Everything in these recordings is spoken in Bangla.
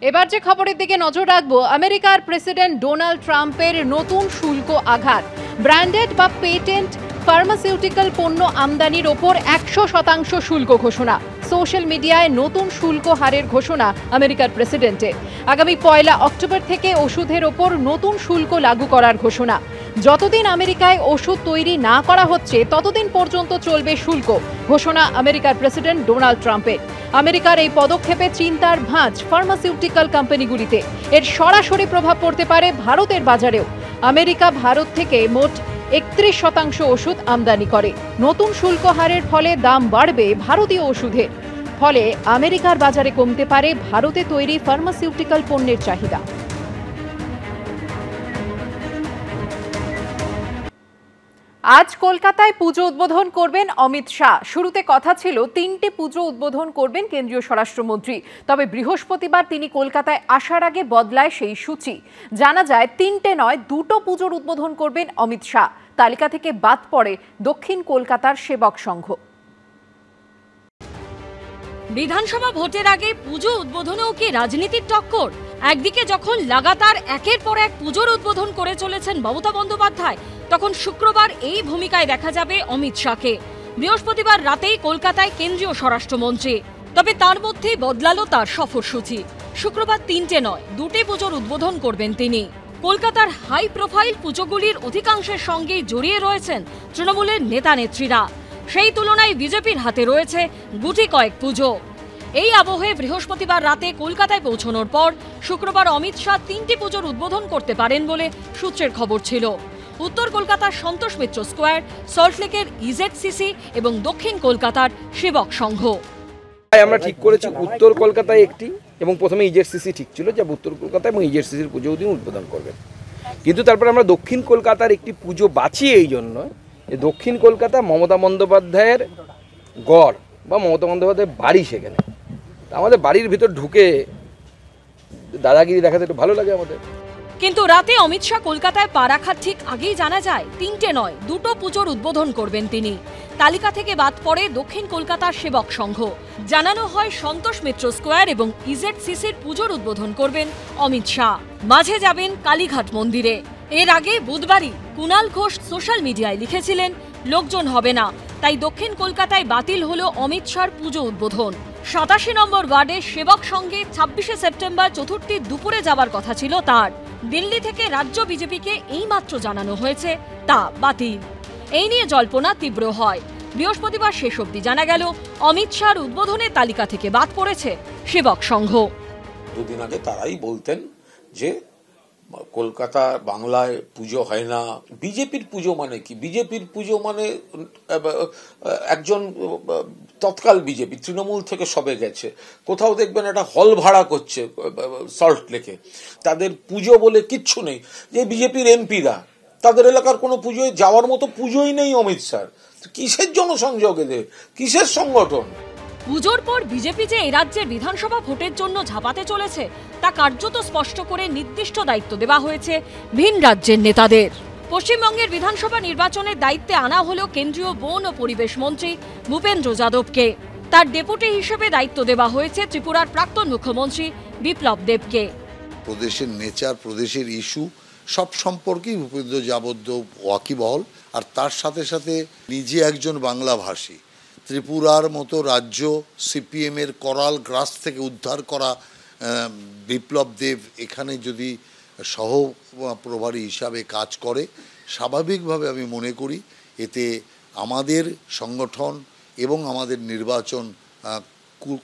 এবার যে খবরের দিকে নজর রাখবো, আমেরিকার প্রেসিডেন্ট ডোনাল্ড ট্রাম্পের নতুন শুল্ক আঘাত। ব্র্যান্ডেড বা পেটেন্ট ফার্মাসিউটিক্যাল পণ্য আমদানির ওপর 100% শুল্ক ঘোষণা। সোশ্যাল মিডিয়ায় নতুন শুল্ক হারের ঘোষণা আমেরিকার প্রেসিডেন্টের। আগামী 1 অক্টোবর থেকে ওষুধের ওপর নতুন শুল্ক লাগু করার ঘোষণা। যতদিন আমেরিকায় ওষুধ তৈরি না করা হচ্ছে ততদিন পর্যন্ত চলবে শুল্ক, ঘোষণা আমেরিকার প্রেসিডেন্ট ডোনাল্ড ট্রাম্পের। আমেরিকার এই পদক্ষেপে চিন্তার ভাঁজ ফার্মাসিউটিক্যাল কোম্পানিগুলিতে। এর সরাসরি প্রভাব পড়তে পারে ভারতের বাজারেও। আমেরিকা ভারত থেকে মোট 31% ওষুধ আমদানি করে। নতুন শুল্ক হারের ফলে দাম বাড়বে ভারতীয় ওষুধের। ফলে আমেরিকার বাজারে কমতে পারে ভারতে তৈরি ফার্মাসিউটিক্যাল পণ্যের চাহিদা। আজ কলকাতায় পুজো উদ্বোধন করবেন অমিত শাহ। শুরুতে কথা ছিল 3টে পুজো উদ্বোধন করবেন কেন্দ্রীয় স্বরাষ্ট্রমন্ত্রী, তবে বৃহস্পতিবার তিনি কলকাতায় আসার আগে বদলায় সেই সূচি। জানা যায় 3টে নয় 2টো পুজোর উদ্বোধন করবেন অমিত শাহ। তালিকা থেকে বাদ পড়ে দক্ষিণ কলকাতার সেবক সংঘ। বিধানসভা ভোটের আগে পুজো উদ্বোধনেও কি রাজনীতির টক্কর? একদিকে যখন লাগাতার একের পর এক পুজোর উদ্বোধন করে চলেছেন মমতা বন্দ্যোপাধ্যায়, তখন শুক্রবার এই ভূমিকায় দেখা যাবে অমিত শাহকে। বৃহস্পতিবার রাতেই কলকাতায় কেন্দ্রীয় স্বরাষ্ট্রমন্ত্রী, তবে তার মধ্যেই বদলালো তার সফরসূচি। শুক্রবার 3টে নয় 2টে পুজোর উদ্বোধন করবেন তিনি। কলকাতার হাই প্রোফাইল পুজোগুলির অধিকাংশের সঙ্গেই জড়িয়ে রয়েছেন তৃণমূলের নেতা নেত্রীরা। সেই তুলনায় বিজেপির হাতে রয়েছে গুটি কয়েক পুজো। এই আবহে বৃহস্পতিবার রাতে কলকাতায় পৌঁছানোর পর শুক্রবার অমিত শাহ 3টে পুজোর উদ্বোধন করতে পারেন বলে সূত্রের খবর ছিল। উত্তর কলকাতার সন্তোষ মিত্র স্কোয়ার, সল্টলেকের ইজেডসিসি এবং দক্ষিণ কলকাতার সেবক সংঘ। আমরা ঠিক করেছি উত্তর কলকাতায় একটি, এবং প্রথমে ইজেডসিসি ঠিক ছিল যে উত্তর কলকাতা এবং ইজেডসিসির পুজো তিনি উদ্বোধন করবেন। কিন্তু তারপরে আমরা দক্ষিণ কলকাতার একটি পুজো বাঁচি এই জন্য যে দক্ষিণ কলকাতা মমতা বন্দ্যোপাধ্যায়ের গড় বা মমতা বন্দ্যোপাধ্যায়ের বাড়ি, সেখানে আমাদের বাড়ির ভিতর ঢুকে দাদাগিরি দেখাতে একটু ভালো লাগে আমাদের। কিন্তু রাতে অমিত শাহ কলকাতায় পা রাখার ঠিক আগেই জানা যায় 3টে নয় 2টো পুজোর উদ্বোধন করবেন তিনি। তালিকা থেকে বাদ পড়ে দক্ষিণ কলকাতার সেবক সংঘ। জানানো হয় সন্তোষ মিত্র স্কোয়ার এবং ইজেডসিসির পুজোর উদ্বোধন করবেন অমিত শাহ। মাঝে যাবেন কালীঘাট মন্দিরে। এর আগে বুধবারই কুণাল ঘোষ সোশ্যাল মিডিয়ায় লিখেছিলেন লোকজন হবে না, তাই দক্ষিণ কলকাতায় বাতিল হলো অমিত শাহর পুজো উদ্বোধন। 87 নম্বর ওয়ার্ডে সেবক সঙ্গে 26শে সেপ্টেম্বর চতুর্থীর দুপুরে যাবার কথা ছিল তার। দিল্লি থেকে রাজ্য বিজেপিকে এইমাত্র জানানো হয়েছে তা বাতিল। এই নিয়ে জল্পনা তীব্র হয়। বৃহস্পতিবার শেষ অবধি জানা গেল অমিত শাহর উদ্বোধনের তালিকা থেকে বাদ পড়েছে সেবক সংঘ। দুদিন আগে তারাই বলতেন যে কলকাতা বাংলায় পুজো হয় না। বিজেপির পুজো মানে কি? বিজেপির পুজো মানে একজন তৎকাল বিজেপি তৃণমূল থেকে সবে গেছে, কোথাও দেখবেন একটা হল ভাড়া করছে সল্ট লেকে, তাদের পুজো বলে কিচ্ছু নেই। যে বিজেপির এমপিরা, তাদের এলাকার কোনো পুজোয় যাওয়ার মতো পুজোই নেই অমিত শাহ। কিসের জনসংযোগ এদের, কিসের সংগঠন? পুজোর পর বিজেপি যে এই রাজ্যের বিধানসভা ভোটের জন্য ঝাঁপাতে চলেছে তা কার্যত স্পষ্ট করে নির্দিষ্ট দায়িত্ব দেওয়া হয়েছে ভিন রাজ্যের নেতাদের। পশ্চিমবঙ্গের বিধানসভা নির্বাচনের দায়িত্বে আনা হলো কেন্দ্রীয় বন ও পরিবেশ মন্ত্রী ভূপেন্দ্র যাদবকে। তার ডেপুটি হিসেবে দায়িত্ব দেওয়া হয়েছে ত্রিপুরার প্রাক্তন মুখ্যমন্ত্রী বিপ্লব দেবকে। প্রদেশের নেচার, প্রদেশের ইস্যু সব সম্পর্কেই ভূপেন্দ্র যাদব ওয়াকিবহল। আর তার সাথে সাথে নিজে একজন বাংলাভাষী। ত্রিপুরার মতো রাজ্য সিপিএমের করাল গ্রাস থেকে উদ্ধার করা বিপ্লব দেব এখানে যদি সহপ্রভারী হিসাবে কাজ করে, স্বাভাবিকভাবে আমি মনে করি এতে আমাদের সংগঠন এবং আমাদের নির্বাচন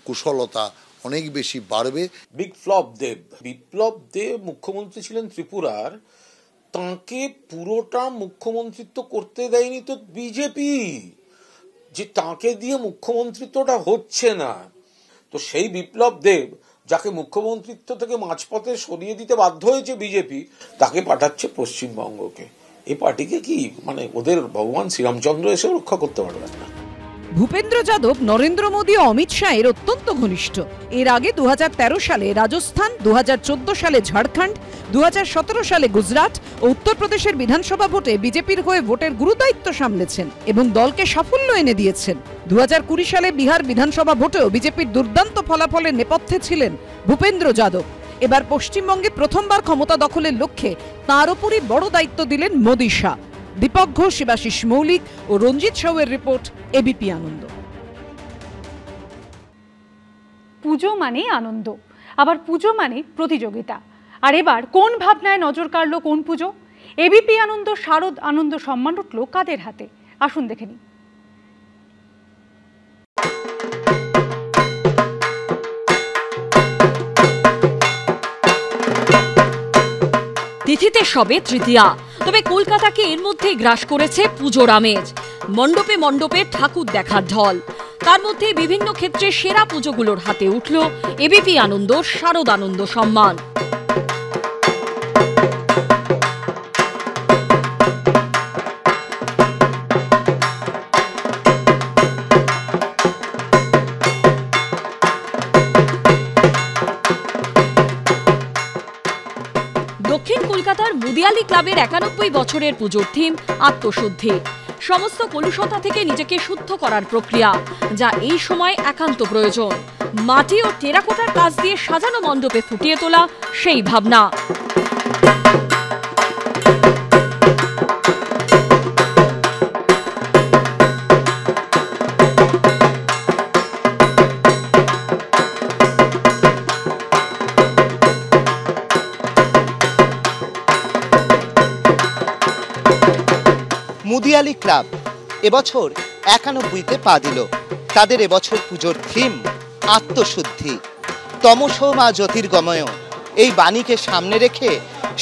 কুশলতা অনেক বেশি বাড়বে। বিপ্লব দেব মুখ্যমন্ত্রী ছিলেন ত্রিপুরার, তাঁকে পুরোটা মুখ্যমন্ত্রিত্ব করতে দেয়নি তো বিজেপি, যে তাঁকে দিয়ে মুখ্যমন্ত্রিত্বটা হচ্ছে না। তো সেই বিপ্লব দেব যাকে মুখ্যমন্ত্রিত্ব থেকে মাঝপথে সরিয়ে দিতে বাধ্য হয়েছে বিজেপি, তাকে পাঠাচ্ছে পশ্চিমবঙ্গকে। এই পার্টিকে কি মানে ওদের ভগবান শ্রীরামচন্দ্র এসেও রক্ষা করতে পারবেন না। ভূপেন্দ্র যাদব নরেন্দ্র মোদী ও অমিত শাহের অত্যন্ত ঘনিষ্ঠ। এর আগে 2013 সালে রাজস্থান, 2014 সালে ঝাড়খণ্ড, 2017 সালে গুজরাট ও উত্তরপ্রদেশের বিধানসভা ভোটে বিজেপির হয়ে ভোটের গুরুদায়িত্ব সামলেছেন এবং দলকে সাফল্য এনে দিয়েছেন। 2020 সালে বিহার বিধানসভা ভোটেও বিজেপির দুর্দান্ত ফলাফলের নেপথ্যে ছিলেন ভূপেন্দ্র যাদব। এবার পশ্চিমবঙ্গে প্রথমবার ক্ষমতা দখলের লক্ষ্যে তাঁর ওপরই বড় দায়িত্ব দিলেন মোদী শাহ। দীপক ঘোষ, শিবাশিস মৌলিক ও রঞ্জিত সাউয়ের রিপোর্ট, এবিপি আনন্দ। পুজো মানে আনন্দ, আবার পুজো মানে প্রতিযোগিতা। আর এবার কোন ভাবনায় নজর কাড়ল কোন পুজো? এবিপি আনন্দ শারদ আনন্দ সম্মান উঠল কাদের হাতে? আসুন দেখে নিই। তিথিতে সবে তৃতীয়া, তবে কলকাতাকে এর মধ্যেই গ্রাস করেছে পুজোর আমেজ। মণ্ডপে মণ্ডপে ঠাকুর দেখার ঢল। তার মধ্যে বিভিন্ন ক্ষেত্রে সেরা পুজোগুলোর হাতে উঠল এবিপি আনন্দ শারদ আনন্দ সম্মান। দক্ষিণ কলকাতার মুদিয়ালি ক্লাবের 91 বছরের পুজোর থিম আত্মশুদ্ধি। সমস্ত কলুষতা থেকে নিজেকে শুদ্ধ করার প্রক্রিয়া, যা এই সময় একান্ত প্রয়োজন। মাটি ও টেরাকোটার কাজ দিয়ে সাজানো মণ্ডপে ফুটিয়ে তোলা সেই ভাবনা। মুদিয়ালি ক্লাব এবছর 91তে পা দিল। তাদের এবছর পুজোর থিম আত্মশুদ্ধি। তমসো মা জ্যোতির্গময়, এই বাণীকে সামনে রেখে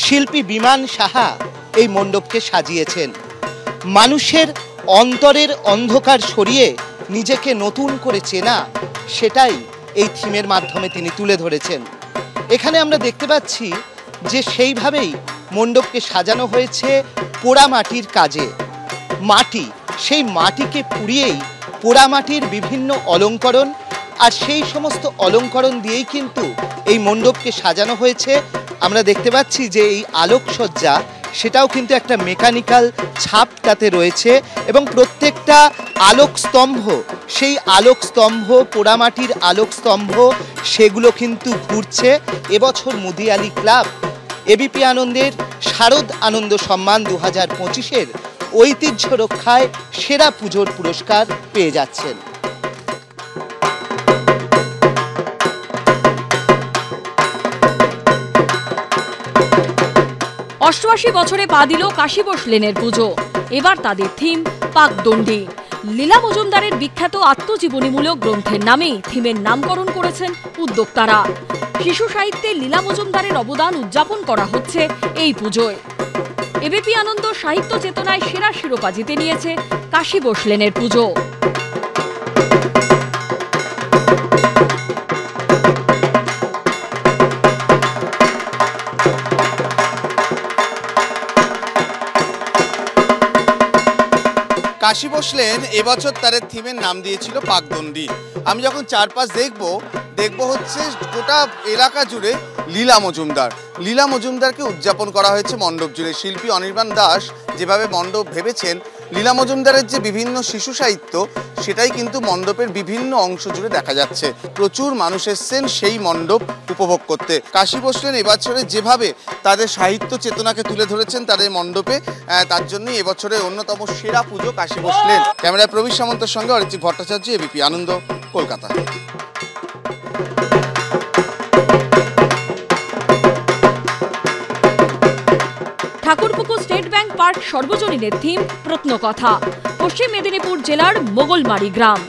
শিল্পী বিমান সাহা এই মণ্ডপকে সাজিয়েছেন। মানুষের অন্তরের অন্ধকার সরিয়ে নিজেকে নতুন করে চেনা, সেটাই এই থিমের মাধ্যমে তিনি তুলে ধরেছেন। এখানে আমরা দেখতে পাচ্ছি যে সেইভাবেই মণ্ডপকে সাজানো হয়েছে পোড়া মাটির কাজে। মাটি, সেই মাটিকে পুড়িয়েই পোড়ামাটির বিভিন্ন অলঙ্করণ, আর সেই সমস্ত অলঙ্করণ দিয়েই কিন্তু এই মণ্ডপকে সাজানো হয়েছে। আমরা দেখতে পাচ্ছি যে এই আলোকসজ্জা, সেটাও কিন্তু একটা মেকানিক্যাল ছাপ তাতে রয়েছে, এবং প্রত্যেকটা আলোক স্তম্ভ, সেই আলোক স্তম্ভ, পোড়ামাটির আলোক স্তম্ভ, সেগুলো কিন্তু ঘুরছে। এবছর মুদিয়ালি ক্লাব এবিপি আনন্দের শারদ আনন্দ সম্মান 2025-এর ঐতিহ্য রক্ষায় সেরা পুজোর পুরস্কার পেয়ে যাচ্ছেন। অষ্টআশি বছরে পা দিল কাশীবোস লেনের পুজো। এবার তাদের থিম পাকদণ্ডী। লীলা মজুমদারের বিখ্যাত আত্মজীবনীমূলক গ্রন্থের নামেই থিমের নামকরণ করেছেন উদ্যোক্তারা। শিশু সাহিত্যে লীলা মজুমদারের অবদান উদযাপন করা হচ্ছে এই পুজোয়। এবিপি আনন্দ সাহিত্য চেতনায় সেরা শিরোপা জিতে নিয়েছে কাশীবোস লেনের পুজো। কাশীবোস লেন এবছর তার থিমের নাম দিয়েছিল পাকদণ্ডী। আমি যখন চারপাশ দেখব হচ্ছে গোটা এলাকা জুড়ে লীলা মজুমদারকে উদযাপন করা হয়েছে মণ্ডপ জুড়ে। শিল্পী অনির্বাণ দাস যেভাবে মণ্ডপ ভেবেছেন, লীলা মজুমদারের যে বিভিন্ন শিশু সাহিত্য, সেটাই কিন্তু মণ্ডপের বিভিন্ন অংশ জুড়ে দেখা যাচ্ছে। প্রচুর মানুষ এসছেন সেই মণ্ডপ উপভোগ করতে। কাশীবোস লেন এবছরে যেভাবে তাদের সাহিত্য চেতনাকে তুলে ধরেছেন তাদের মণ্ডপে, তার জন্যই এবছরের অন্যতম সেরা পুজো কাশীবোস লেন। ক্যামেরায় প্রবীর সামন্তের সঙ্গে Arijit Bhattacharya, ABP Ananda, Kolkata. Thakurpukur state bank park সর্বজনীনের থিম প্রত্নকথা। পশ্চিম মেদিনীপুর জেলার মোগলমারি গ্রাম।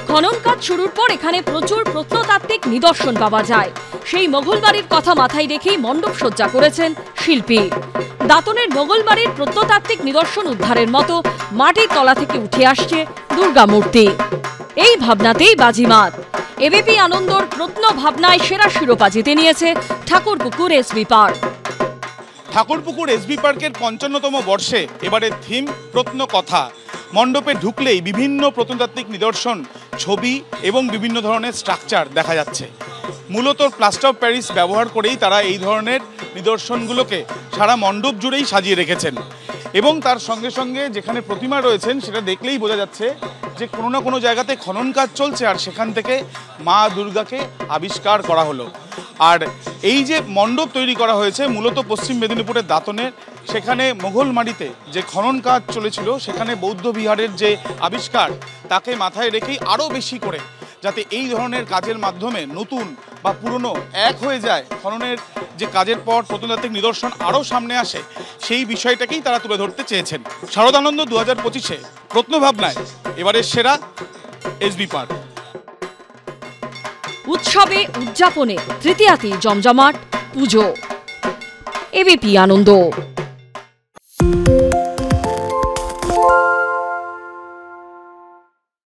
খনন কাজ শুরুর পর এখানে প্রচুর প্রত্নতাত্ত্বিক নিদর্শন পাওয়া যায়। সেই মোগলবাড়ির কথা মাথায় রেখেই মণ্ডপ সজ্জা করেছেন শিল্পী। দাঁতনের মোগলবাড়ির প্রত্নতাত্ত্বিক নিদর্শন উদ্ধারের মতো মাটির তলা থেকে উঠে আসছে দুর্গা মূর্তি। এই ভাবনাতেই বাজিমাত। এবিপি আনন্দর প্রত্ন ভাবনায় সেরা শিরোপা জিতে নিয়েছে Thakurpukur SB park. Thakurpukur SB পার্কের 55তম বর্ষে এবারে থিম প্রত্নকথা। মণ্ডপে ঢুকলেই বিভিন্ন প্রত্নতাত্ত্বিক নিদর্শন, ছবি এবং বিভিন্ন ধরনের স্ট্রাকচার দেখা যাচ্ছে। মূলত প্লাস্টার অফ প্যারিস ব্যবহার করেই তারা এই ধরনের নিদর্শনগুলোকে সারা মণ্ডপ জুড়েই সাজিয়ে রেখেছেন। এবং তার সঙ্গে সঙ্গে যেখানে প্রতিমা রয়েছেন সেটা দেখলেই বোঝা যাচ্ছে যে কোনো না কোনো জায়গাতে খনন কাজ চলছে আর সেখান থেকে মা দুর্গাকে আবিষ্কার করা হলো। আর এই যে মণ্ডপ তৈরি করা হয়েছে মূলত পশ্চিম মেদিনীপুরের দাঁতনের, সেখানে মোগলমারিতে যে খনন কাজ চলেছিল সেখানে বৌদ্ধ বিহারের যে আবিষ্কার তাকে মাথায় রেখেই আরও বেশি করে যাতে এই ধরনের কাজের মাধ্যমে নতুন বা পুরনো এক হয়ে যায়, খননের যে কাজের পর প্রত্নতাত্ত্বিক নিদর্শন আরও সামনে আসে, সেই বিষয়টাকেই তারা তুলে ধরতে চেয়েছেন। শারদানন্দ 2025-এ প্রত্নভাবনায় এবারের সেরা এসবি পার্ক। উৎসবে উদযাপনে তৃতীয়াতি জমজমাট পুজো। এবিপি আনন্দ।